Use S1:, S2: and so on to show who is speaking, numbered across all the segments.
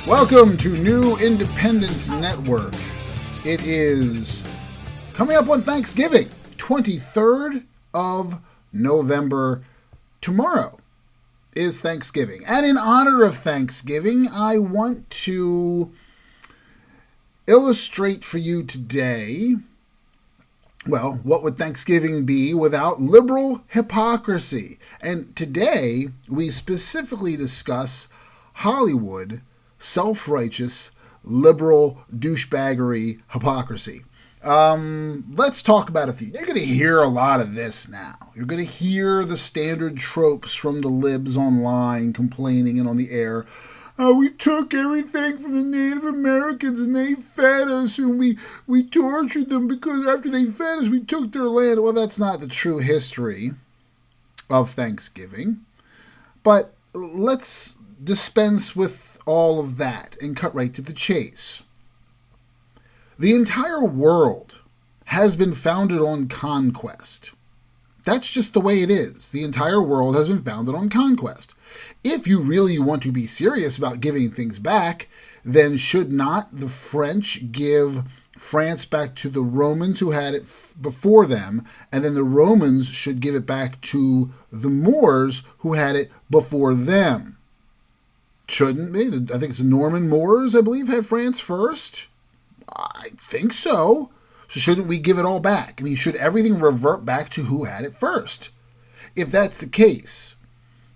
S1: Welcome to New Independence Network. It is coming up on Thanksgiving, 23rd of November. Tomorrow is Thanksgiving. And in honor of Thanksgiving, I want to illustrate for you today, well, what would Thanksgiving be without liberal hypocrisy? And today, we specifically discuss Hollywood self-righteous, liberal douchebaggery hypocrisy. Let's talk about a few. You're going to hear a lot of this now. You're going to hear the standard tropes from the libs online complaining and on the air. We took everything from the Native Americans and they fed us and we tortured them because after they fed us, we took their land. Well, that's not the true history of Thanksgiving. But let's dispense with all of that and cut right to the chase. The entire world has been founded on conquest. That's just the way it is. The entire world has been founded on conquest. If you really want to be serious about giving things back, then should not the French give France back to the Romans who had it before them, and then the Romans should give it back to the Moors who had it before them? Shouldn't they? I think it's the Norman Moors, I believe, had France first. I think so. So shouldn't we give it all back? I mean, should everything revert back to who had it first? If that's the case.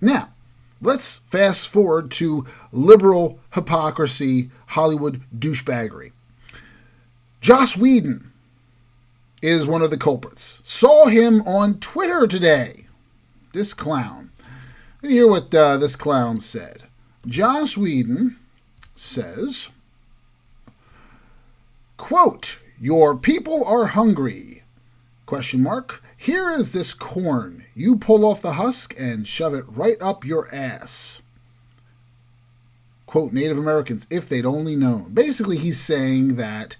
S1: Now, let's fast forward to liberal hypocrisy, Hollywood douchebaggery. Joss Whedon is one of the culprits. Saw him on Twitter today. This clown. And hear what this clown said. Joss Whedon says, quote, "Your people are hungry, ? Here is this corn. You pull off the husk and shove it right up your ass." Quote, Native Americans, if they'd only known. Basically, he's saying that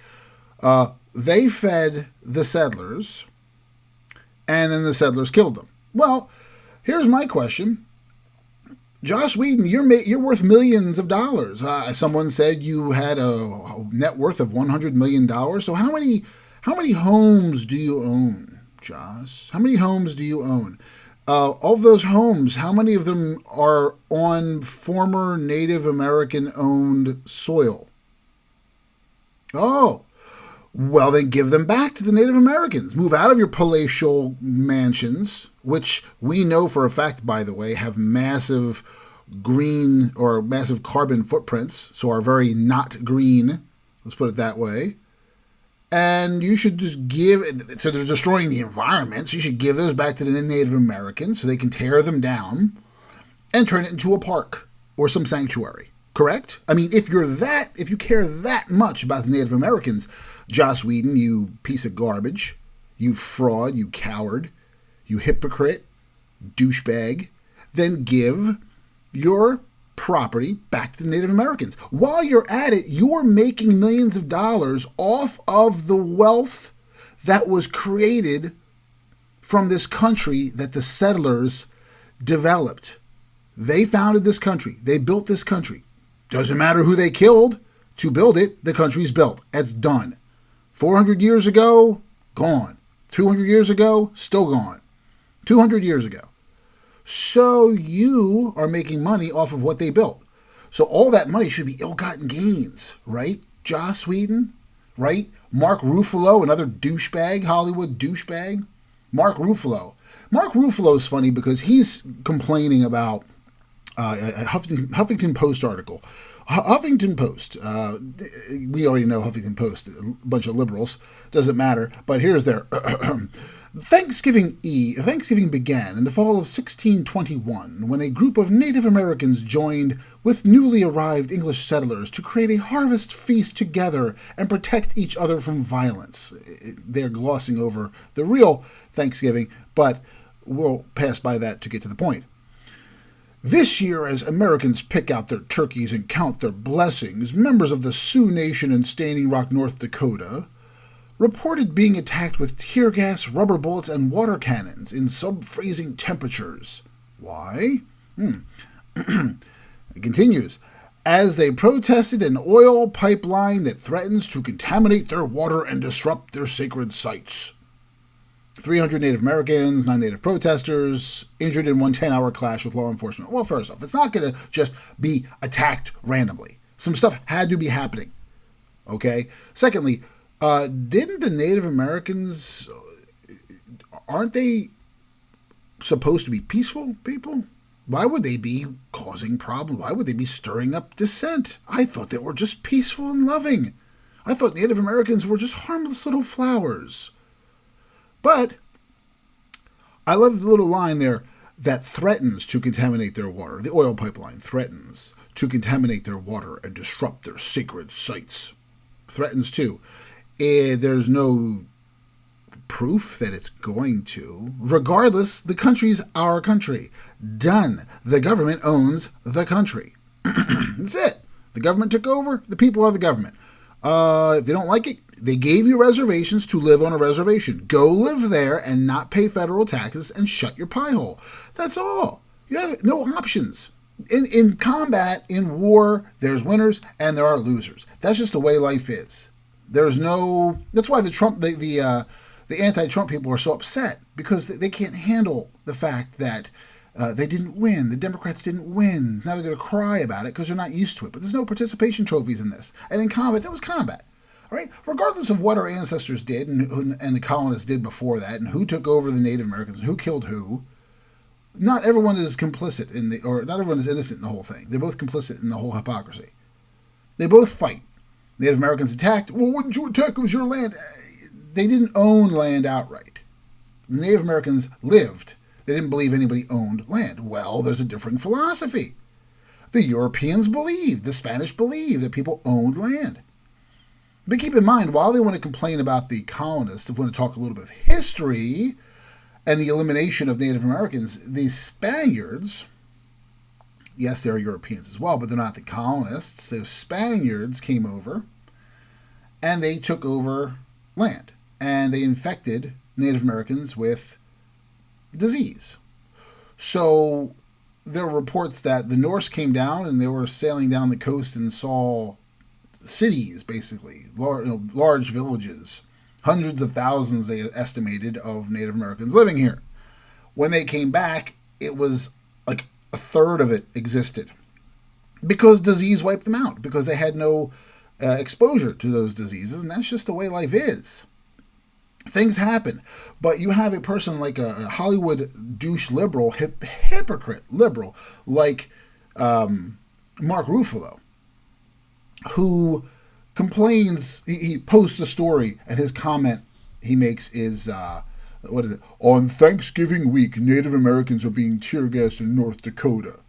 S1: they fed the settlers and then the settlers killed them. Well, here's my question. Joss Whedon, you're worth millions of dollars. Someone said you had a net worth of $100 million. So how many homes do you own, Joss? How many homes do you own? Of those homes, how many of them are on former Native American-owned soil? Oh, well, then give them back to the Native Americans. Move out of your palatial mansions, which we know for a fact, by the way, have massive green or massive carbon footprints, so are very not green. Let's put it that way. And you should just give, so they're destroying the environment, so you should give those back to the Native Americans so they can tear them down and turn it into a park or some sanctuary. Correct? I mean, if you care that much about the Native Americans, Joss Whedon, you piece of garbage, you fraud, you coward, you hypocrite, douchebag, then give your property back to the Native Americans. While you're at it, you're making millions of dollars off of the wealth that was created from this country that the settlers developed. They founded this country. They built this country. Doesn't matter who they killed to build it, the country's built. It's done. 400 years ago, gone. 200 years ago, still gone. 200 years ago. So you are making money off of what they built. So all that money should be ill-gotten gains, right? Joss Whedon, right? Mark Ruffalo, another douchebag, Hollywood douchebag. Mark Ruffalo. Mark Ruffalo is funny because he's complaining about a Huffington Post article. Huffington Post, we already know Huffington Post, a bunch of liberals, doesn't matter, but here's their Thanksgiving began in the fall of 1621 when a group of Native Americans joined with newly arrived English settlers to create a harvest feast together and protect each other from violence. They're glossing over the real Thanksgiving, but we'll pass by that to get to the point. This year, as Americans pick out their turkeys and count their blessings, members of the Sioux Nation in Standing Rock, North Dakota, reported being attacked with tear gas, rubber bullets, and water cannons in sub-freezing temperatures. Why? It continues. as they protested an oil pipeline that threatens to contaminate their water and disrupt their sacred sites. 300 Native Americans, 9 Native protesters, injured in one 10-hour clash with law enforcement. Well, first off, it's not going to just be attacked randomly. Some stuff had to be happening. Okay? Secondly, didn't the Native Americans, aren't they supposed to be peaceful people? Why would they be causing problems? Why would they be stirring up dissent? I thought they were just peaceful and loving. I thought Native Americans were just harmless little flowers. But I love the little line there that threatens to contaminate their water. The oil pipeline threatens to contaminate their water and disrupt their sacred sites. Threatens to. There's no proof that it's going to. Regardless, the country's our country. Done. The government owns the country. That's it. The government took over. The people are the government. If you don't like it, they gave you reservations to live on a reservation. Go live there and not pay federal taxes and shut your pie hole. That's all. You have no options. In combat, in war, there's winners and there are losers. That's just the way life is. There's no. That's why the anti-Trump people are so upset, because they can't handle the fact that they didn't win. The Democrats didn't win. Now they're going to cry about it because they're not used to it. But there's no participation trophies in this. And in combat, there was combat. All right, regardless of what our ancestors did and the colonists did before that, and who took over the Native Americans, and who killed who, not everyone is complicit not everyone is innocent in the whole thing. They're both complicit in the whole hypocrisy. They both fight. Native Americans attacked. Well, wouldn't you attack? It was your land. They didn't own land outright. The Native Americans lived. They didn't believe anybody owned land. Well, there's a differing philosophy. The Europeans believed, the Spanish believed that people owned land. But keep in mind, while they want to complain about the colonists, if we want to talk a little bit of history and the elimination of Native Americans, the Spaniards, yes, they're Europeans as well, but they're not the colonists. The Spaniards came over and they took over land. And they infected Native Americans with disease. So there were reports that the Norse came down and they were sailing down the coast and saw cities, basically, large villages, hundreds of thousands, they estimated, of Native Americans living here. When they came back, it was like a third of it existed because disease wiped them out, because they had no exposure to those diseases, and that's just the way life is. Things happen, but you have a person like a Hollywood douche liberal, hypocrite liberal, like Mark Ruffalo, who complains. He posts a story, and his comment he makes is, what is it? On Thanksgiving week, Native Americans are being tear gassed in North Dakota.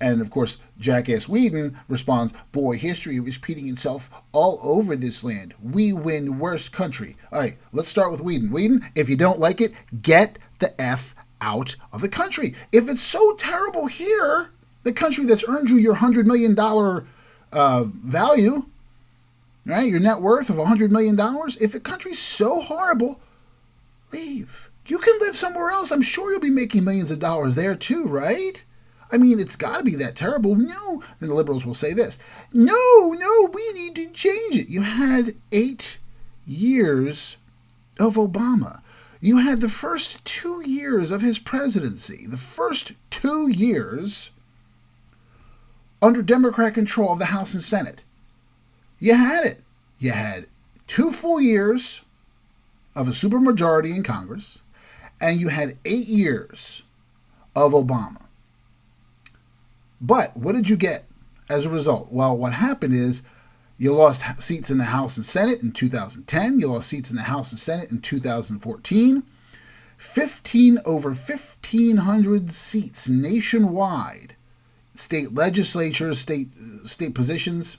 S1: And of course, Jackass Whedon responds, boy, history is repeating itself all over this land. We win, worst country. All right, let's start with Whedon. Whedon, if you don't like it, get the F out of the country. If it's so terrible here, the country that's earned you your $100 million value, right, your net worth of $100 million, if the country's so horrible, leave. You can live somewhere else. I'm sure you'll be making millions of dollars there too, right? I mean, it's got to be that terrible. No, then the liberals will say this. No, we need to change it. You had 8 years of Obama. You had the first 2 years of his presidency. The first 2 years under Democrat control of the House and Senate. You had it. You had 2 full years of a supermajority in Congress, and you had 8 years of Obama. But what did you get as a result? Well, what happened is you lost seats in the House and Senate in 2010. You lost seats in the House and Senate in 2014. Over 1,500 seats nationwide. State legislatures, state positions.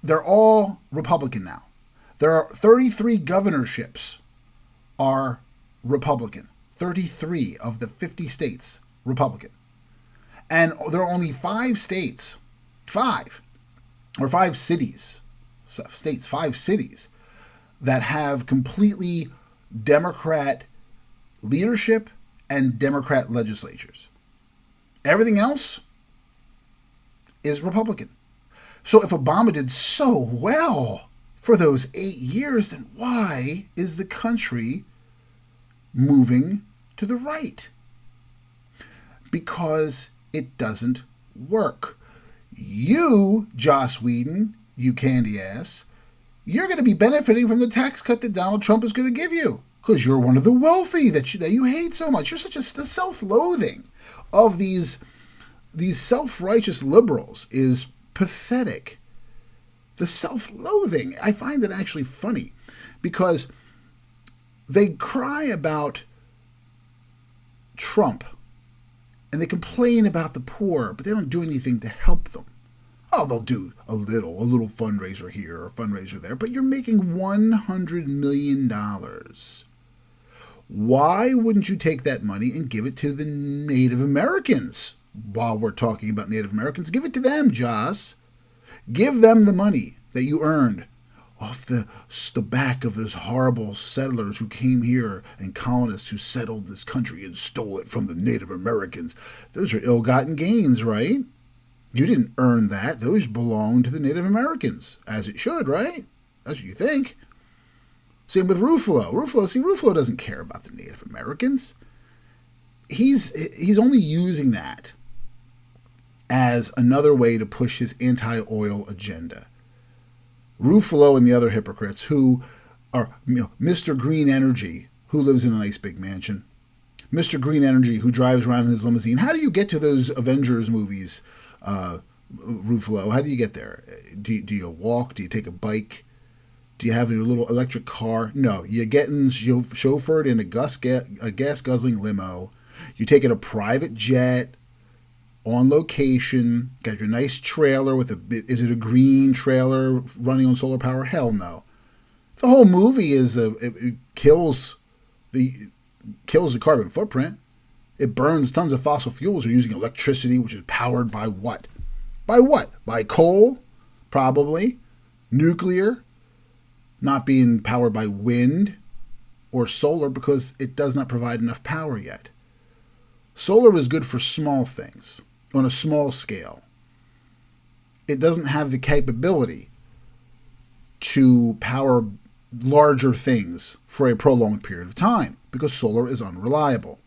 S1: They're all Republican now. There are 33 governorships are Republican. 33 of the 50 states Republican. And there are only 5 cities that have completely Democrat leadership and Democrat legislatures. Everything else, is Republican. So if Obama did so well for those 8 years, then why is the country moving to the right? Because it doesn't work. You, Joss Whedon, you candy ass, you're going to be benefiting from the tax cut that Donald Trump is going to give you because you're one of the wealthy that you hate so much. You're such a self-loathing of these self-righteous liberals is pathetic. The self-loathing, I find it actually funny because they cry about Trump and they complain about the poor, but they don't do anything to help them. Oh, they'll do a little fundraiser here or a fundraiser there, but you're making $100 million. Why wouldn't you take that money and give it to the Native Americans? While we're talking about Native Americans, give it to them, Joss. Give them the money that you earned off the back of those horrible settlers who came here and colonists who settled this country and stole it from the Native Americans. Those are ill-gotten gains, right? You didn't earn that. Those belong to the Native Americans, as it should, right? That's what you think. Same with Ruffalo. Ruffalo doesn't care about the Native Americans. He's only using that as another way to push his anti-oil agenda. Ruffalo and the other hypocrites who are, Mr. Green Energy, who lives in a nice big mansion. Mr. Green Energy, who drives around in his limousine. How do you get to those Avengers movies, Ruffalo? How do you get there? Do you walk? Do you take a bike? Do you have your little electric car? No, you're getting chauffeured in a gas-guzzling limo. You take it a private jet on location. Got your nice trailer is it a green trailer running on solar power? Hell no. The whole movie it kills the carbon footprint. It burns tons of fossil fuels. You're using electricity, which is powered by what? By what? By coal, probably. Nuclear, not being powered by wind or solar because it does not provide enough power yet. Solar is good for small things, on a small scale. It doesn't have the capability to power larger things for a prolonged period of time because solar is unreliable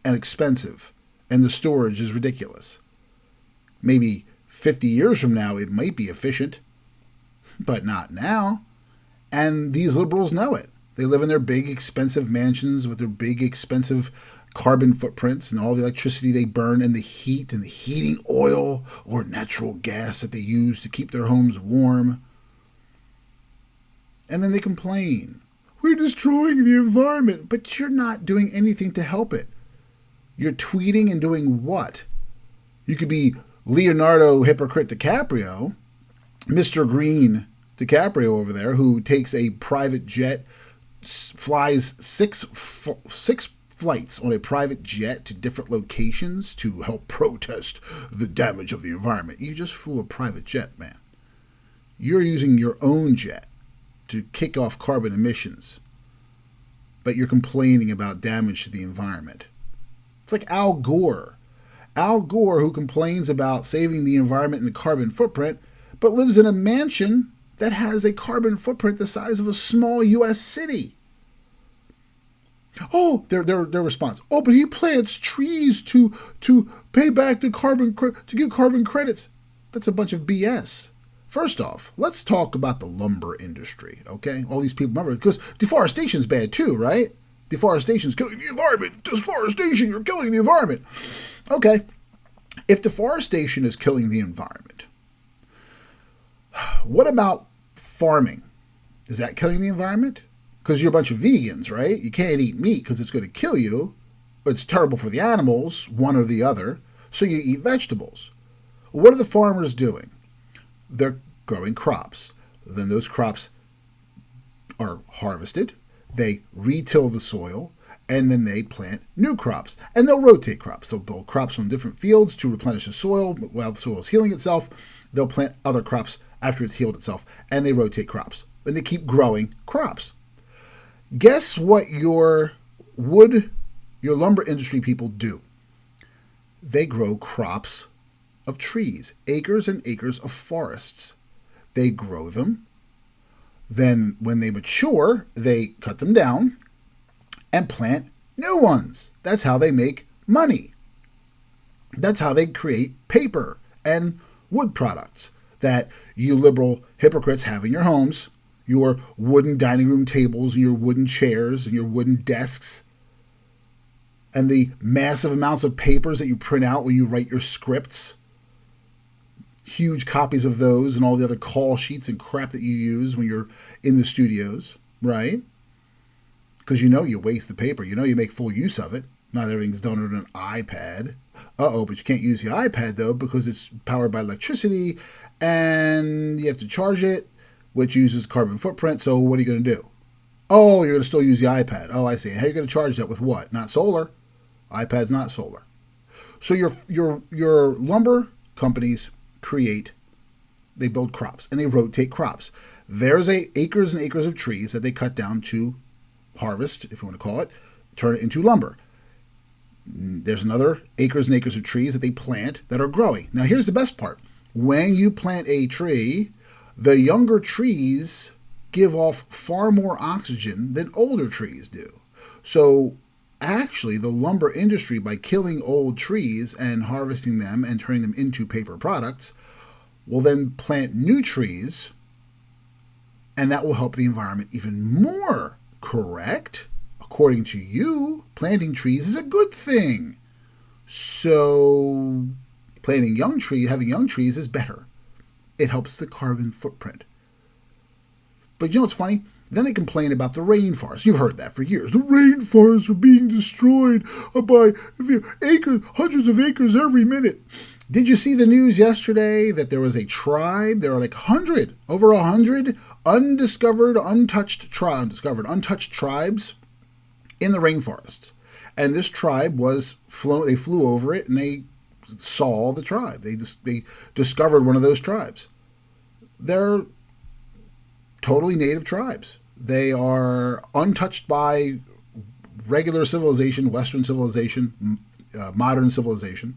S1: and expensive, and the storage is ridiculous. Maybe 50 years from now, it might be efficient, but not now. And these liberals know it. They live in their big, expensive mansions with their big, expensive carbon footprints and all the electricity they burn and the heat and the heating oil or natural gas that they use to keep their homes warm. And then they complain. We're destroying the environment, but you're not doing anything to help it. You're tweeting and doing what? You could be Leonardo Hypocrite DiCaprio, Mr. Green DiCaprio over there, who takes a private jet, flies six flights on a private jet to different locations to help protest the damage of the environment. You just flew a private jet, man. You're using your own jet to kick off carbon emissions, but you're complaining about damage to the environment. It's like Al Gore. Al Gore, who complains about saving the environment and the carbon footprint, but lives in a mansion that has a carbon footprint the size of a small U.S. city. Oh, their response. Oh, but he plants trees to pay back the to get carbon credits. That's a bunch of BS. First off, let's talk about the lumber industry, okay? All these people, remember, because deforestation is bad too, right? Deforestation is killing the environment. Deforestation, you're killing the environment. Okay, if deforestation is killing the environment, what about farming? Is that killing the environment? Because you're a bunch of vegans, right? You can't eat meat because it's going to kill you. It's terrible for the animals, one or the other. So you eat vegetables. What are the farmers doing? They're growing crops. Then those crops are harvested. They re-till the soil, and then they plant new crops. And they'll rotate crops. They'll build crops on different fields to replenish the soil. While the soil is healing itself, they'll plant other crops after it's healed itself, and they rotate crops. And they keep growing crops. Guess what your lumber industry people do? They grow crops of trees, acres and acres of forests. They grow them. Then when they mature, they cut them down and plant new ones. That's how they make money. That's how they create paper and wood products that you liberal hypocrites have in your homes, your wooden dining room tables and your wooden chairs and your wooden desks, and the massive amounts of papers that you print out when you write your scripts, huge copies of those and all the other call sheets and crap that you use when you're in the studios, right? Because you waste the paper. You make full use of it. Not everything's done on an iPad. But you can't use the iPad, though, because it's powered by electricity, and you have to charge it, which uses carbon footprint, so what are you going to do? Oh, you're going to still use the iPad. Oh, I see. How are you going to charge that? With what? Not solar. iPad's not solar. So your lumber companies they build crops, and they rotate crops. There's acres and acres of trees that they cut down to harvest, if you want to call it, turn it into lumber. There's another acres and acres of trees that they plant that are growing. Now, here's the best part. When you plant a tree, the younger trees give off far more oxygen than older trees do. So actually, the lumber industry, by killing old trees and harvesting them and turning them into paper products, will then plant new trees, and that will help the environment even more, correct? According to you, planting trees is a good thing. So having young trees is better. It helps the carbon footprint. But you know what's funny? Then they complain about the rainforest. You've heard that for years. The rainforests are being destroyed by hundreds of acres every minute. Did you see the news yesterday that there was a tribe? There are like over 100 untouched tribes in the rainforests. And this tribe they flew over it and they saw the tribe. They discovered one of those tribes. They're totally native tribes. They are untouched by regular civilization, Western civilization, modern civilization.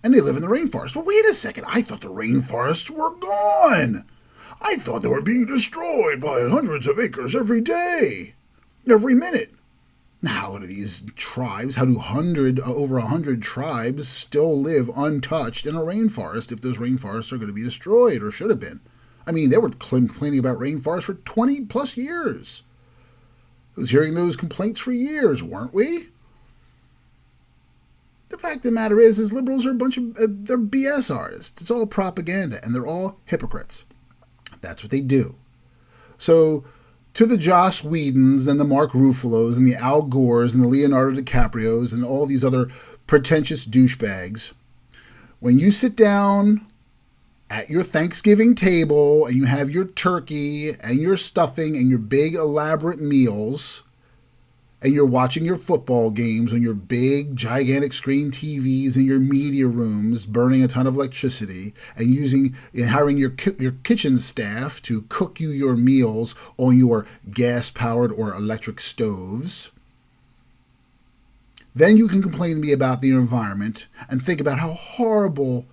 S1: And they live in the rainforest. But wait a second, I thought the rainforests were gone. I thought they were being destroyed by hundreds of acres every day, every minute. How do these tribes, how do over 100 tribes still live untouched in a rainforest if those rainforests are going to be destroyed, or should have been? I mean, they were complaining about rainforests for 20 plus years. I was hearing those complaints for years, weren't we? The fact of the matter is liberals are they're BS artists. It's all propaganda, and they're all hypocrites. That's what they do. So, to the Joss Whedons and the Mark Ruffalos and the Al Gores and the Leonardo DiCaprios and all these other pretentious douchebags, when you sit down at your Thanksgiving table and you have your turkey and your stuffing and your big elaborate meals, and you're watching your football games on your big gigantic screen TVs in your media rooms, burning a ton of electricity, and hiring your kitchen staff to cook you your meals on your gas-powered or electric stoves, then you can complain to me about the environment and think about how horrible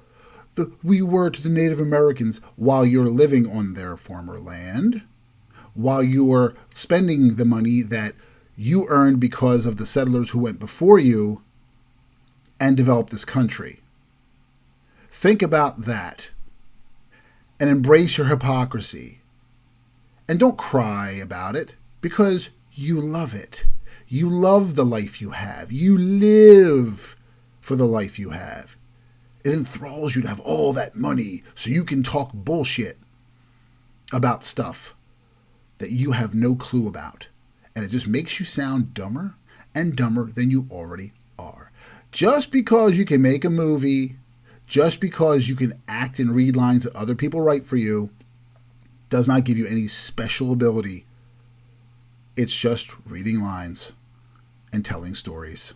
S1: we were to the Native Americans while you're living on their former land, while you are spending the money that you earned because of the settlers who went before you and developed this country. Think about that and embrace your hypocrisy. And don't cry about it, because you love it. You love the life you have. You live for the life you have. It enthralls you to have all that money so you can talk bullshit about stuff that you have no clue about. And it just makes you sound dumber and dumber than you already are. Just because you can make a movie, just because you can act and read lines that other people write for you, does not give you any special ability. It's just reading lines and telling stories.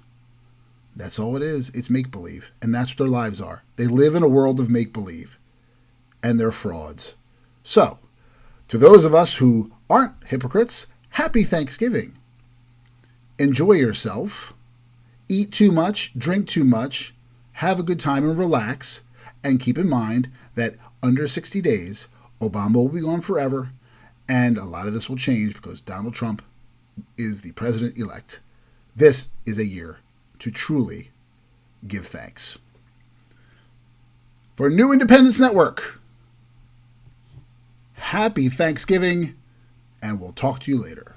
S1: That's all it is. It's make-believe. And that's what their lives are. They live in a world of make-believe. And they're frauds. So, to those of us who aren't hypocrites, happy Thanksgiving. Enjoy yourself. Eat too much, drink too much, have a good time and relax. And keep in mind that under 60 days, Obama will be gone forever, and a lot of this will change because Donald Trump is the president-elect. This is a year to truly give thanks. For New Independence Network, happy Thanksgiving, and we'll talk to you later.